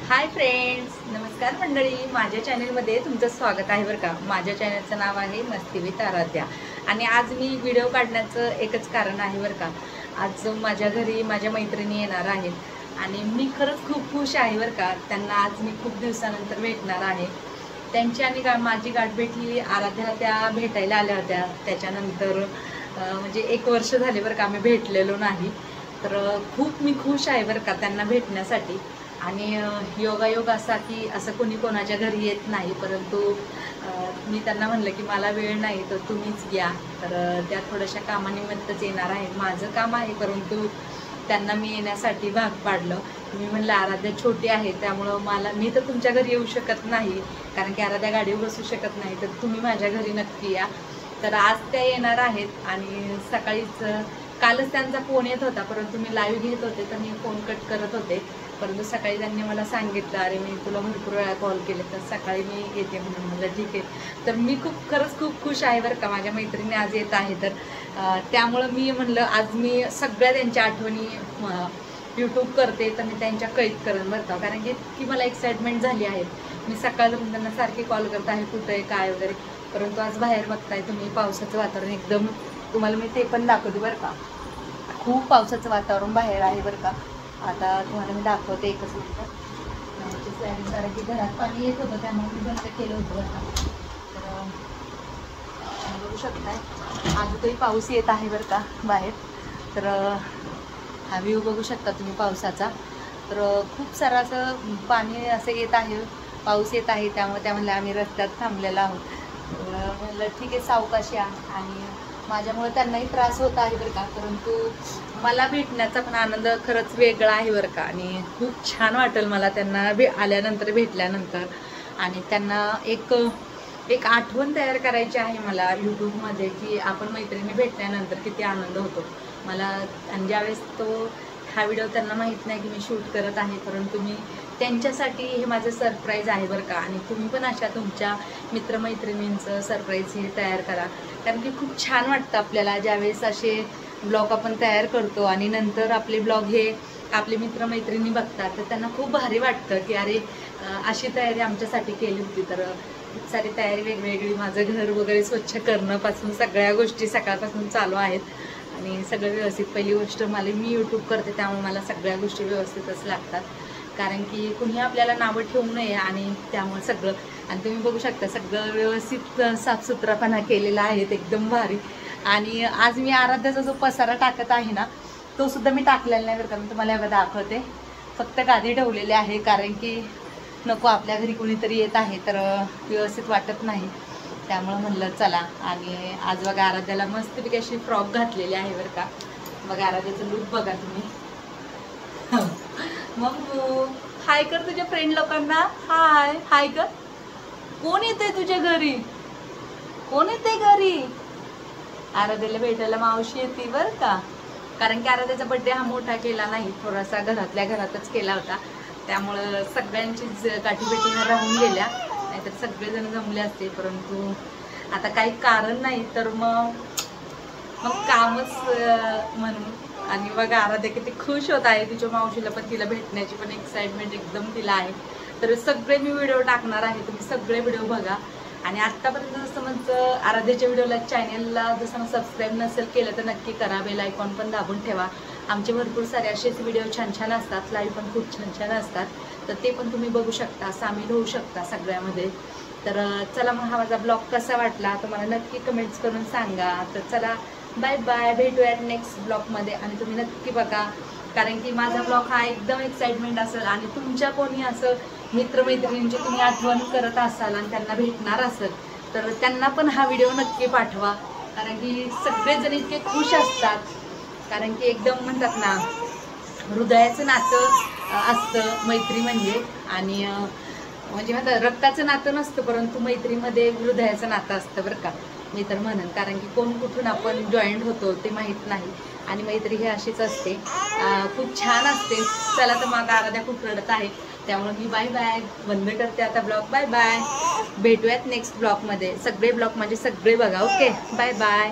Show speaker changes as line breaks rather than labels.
Hi friends, नमस्कार मंडळी. माझ्या चॅनलमध्ये तुमचं स्वागत आहे बरं का. माझ्या चॅनलचं नाव आहे मस्ती विथ आराध्या. आणि आज मी व्हिडिओ काढण्याचं एकच कारण आहे बरं का. आज माझ्या घरी माझ्या मैत्रिणी येणार आहेत आणि मी खरंच खूप खुश आहे बरं का. त्यांना आज मी खूप दिवसानंतर भेटणार आहे. त्यांची आणि माझी गाठ भेटली. आराध्याला त्या भेटायला आल्या होत्या. त्याच्यानंतर म्हणजे 1 वर्ष झाले बरं का आम्ही भेटलेलो नाही. तर खूप मी खुश आहे बरं का त्यांना भेटण्यासाठी. आणि योगायोग असा की असं कोणी कोणाच्या घरी येत नाही, परंतु मी त्यांना म्हणलं की मला वेळ नाही तर तुम्हीच या. तर त्या थोड्याशा कामानिमित्तच येणार आहे. माझं काम आहे, परंतु त्यांना मी येण्यासाठी भाग पाडलं. मी म्हणलं आराध्या छोटी आहे त्यामुळं मी तर तुमच्या घरी येऊ शकत नाही, कारण की आराध्या गाडीवर बसू शकत नाही, तर तुम्ही माझ्या घरी नक्की या. तर आज त्या येणार आहेत. आणि सकाळीच कालच त्यांचा फोन येत होता, परंतु मी लाईव्ह घेत होते तर मी फोन कट करत होते. परंतु सकाळी त्यांनी मला सांगितलं, अरे मी तुला भरपूर वेळा कॉल केले तर सकाळी मी येते म्हणून. म्हणलं ठीक आहे. तर मी खरंच खूप खुश आहे बरं का. माझ्या मैत्रिणी आज येत आहे, तर त्यामुळं मी म्हणलं आज मी सगळ्या त्यांच्या आठवणी यूट्यूब करते, तर मी त्यांच्या कैद करून बरं का. कारण की मला एक्साइटमेंट झाली आहे. मी सकाळपासून त्यांना सारखे कॉल करत आहे, कुठं आहे काय वगैरे. परंतु आज बाहेर बघताय तुम्ही, पावसाचं वातावरण एकदम, तुम्हाला मी ते पण दाखवते बरं का. खूप पावसाचं वातावरण बाहेर आहे बरं का. आता तुम्हाला मी दाखवते एकच मिनिट. कारण की घरात पाणी येत होतं त्यामुळे मी बंद केलं होतं बरं का. तर बघू शकताय आज तरी पाऊस येत आहे बरं का बाहेर. तर हा व्ह्यू बघू शकता तुम्ही पावसाचा. तर खूप सारं असं पाणी असं येत आहे, पाऊस येत आहे. त्यामुळे त्या म्हणल्या आम्ही रस्त्यात थांबलेला आहोत. म्हणलं ठीक आहे, सावकाश या. आणि माझ्यामुळे त्यांनाही त्रास होत आहे बरं का, परंतु मला भेटण्याचा पण आनंद खरंच वेगळा आहे बरं का. आणि खूप छान वाटेल मला त्यांना आल्यानंतर, भेटल्यानंतर. आणि त्यांना एक आठवण तयार करायची आहे मला यूट्यूबमध्ये, की आपण मैत्रिणी भेटल्यानंतर किती आनंद होतो मला. आणि ज्यावेळेस हा व्हिडिओ त्यांना माहीत नाही की मी शूट करत आहे, परंतु मी त्यांच्यासाठी हे माझं सरप्राईज आहे बरं का. आणि तुम्ही पण अशा तुमच्या मित्रमैत्रिणींचं सरप्राईज हे तयार करा, कारण की खूप छान वाटतं आपल्याला ज्यावेळेस असे ब्लॉग आपण तयार करतो आणि नंतर आपले ब्लॉग हे आपले मित्रमैत्रिणी बघतात, तर त्यांना खूप भारी वाटतं की अरे अशी तयारी आमच्यासाठी केली होती. तर खूप सारी तयारी वेगवेगळी, माझं घर वगैरे स्वच्छ करणंपासून सगळ्या गोष्टी सकाळपासून चालू आहेत. आणि सगळं व्यवस्थित. पहिली गोष्ट मी यूट्यूब करते त्यामुळे मला सगळ्या गोष्टी व्यवस्थितच लागतात, कारण की कुणी आपल्याला नावं ठेवू नये. आणि त्यामुळे सगळं, आणि तुम्ही बघू शकता सगळं व्यवस्थित साफसुथरापणा केलेला आहे एकदम भारी. आणि आज मी आराध्याचा जो पसारा टाकत आहे ना, तो सुद्धा मी टाकलेला नाही बरं का. मी तुम्हाला एवढं दाखवते. फक्त गादी ठेवलेली आहे, कारण की नको, आपल्या घरी कोणीतरी येत आहे तर व्यवस्थित वाटत नाही. त्यामुळं म्हणलं चला. आणि आज बघा आराध्याला मस्तपैकी अशी फ्रॉक घातलेली आहे बरं का. बघा आराध्याचं लुक बघा तुम्ही. मग हाय कर तुझ्या फ्रेंड लोकांना. हाय कर. कोण येतंय तुझ्या घरी? कोण येतंय घरी? आराध्याला भेटायला मावशी येते बरं का. कारण की आराध्याचा बड्डे हा मोठा केला नाही, थोडासा घरातल्या घरातच केला होता. त्यामुळं सगळ्यांचीच गाठीभेटीनं राहून गेल्या, नाहीतर सगळेजण जमले असते. परंतु आता काही कारण नाही, तर मग कामच म्हणून. आणि बघा आराध्या किती खुश होत आहे. तिच्या मावशीला पण, तिला भेटण्याची पण एक्साइटमेंट एकदम तिला आहे. तर सगळे मी व्हिडिओ टाकणार आहे, तुम्ही सगळे व्हिडिओ बघा. आणि आत्तापर्यंत जसं म्हणजे आराध्याच्या व्हिडिओला चॅनलला जसं सबस्क्राईब नसेल केलं तर नक्की करा. बेल आयकॉन पण दाबून ठेवा. आमचे भरपूर सारे असेच व्हिडिओ छान छान असतात, लाईव्ह पण खूप छान छान असतात, तर ते पण तुम्ही बघू शकता, सामील होऊ शकता सगळ्यामध्ये. तर चला, मग हा माझा ब्लॉग कसा वाटला तुम्हाला नक्की कमेंट्स करून सांगा. तर चला, बाय बाय. भेटूयात नेक्स्ट ब्लॉगमध्ये. आणि तुम्ही नक्की बघा, कारण की माझा ब्लॉग हा एकदम एक्साइटमेंट असेल. आणि तुमच्या कोणी असं मित्रमैत्रिणींची तुम्ही आठवण करत असाल आणि त्यांना भेटणार असेल, तर त्यांना पण हा व्हिडिओ नक्की पाठवा. कारण की सगळेजण इतके खुश असतात, कारण की एकदम म्हणतात ना, हृदयाचं नातं असतं मैत्री म्हणजे. आणि म्हणजे म्हणतात रक्ताचं नातं नसतं, परंतु मैत्रीमध्ये हृदयाचं नातं असतं बरं का. मी तर म्हणेन, कारण की कोण कुठून आपण जॉईंट होतो ते माहीत नाही. आणि मैत्री ही अशीच असते, खूप छान असते. चला, तर मग आराध्या खूप रडत आहे, त्यामुळे मी बाय बाय बंद करते आता ब्लॉग. Bye bye. भेटूयात नेक्स्ट ब्लॉगमध्ये. सगळे ब्लॉग म्हणजे सगळे बघा. Okay, bye bye.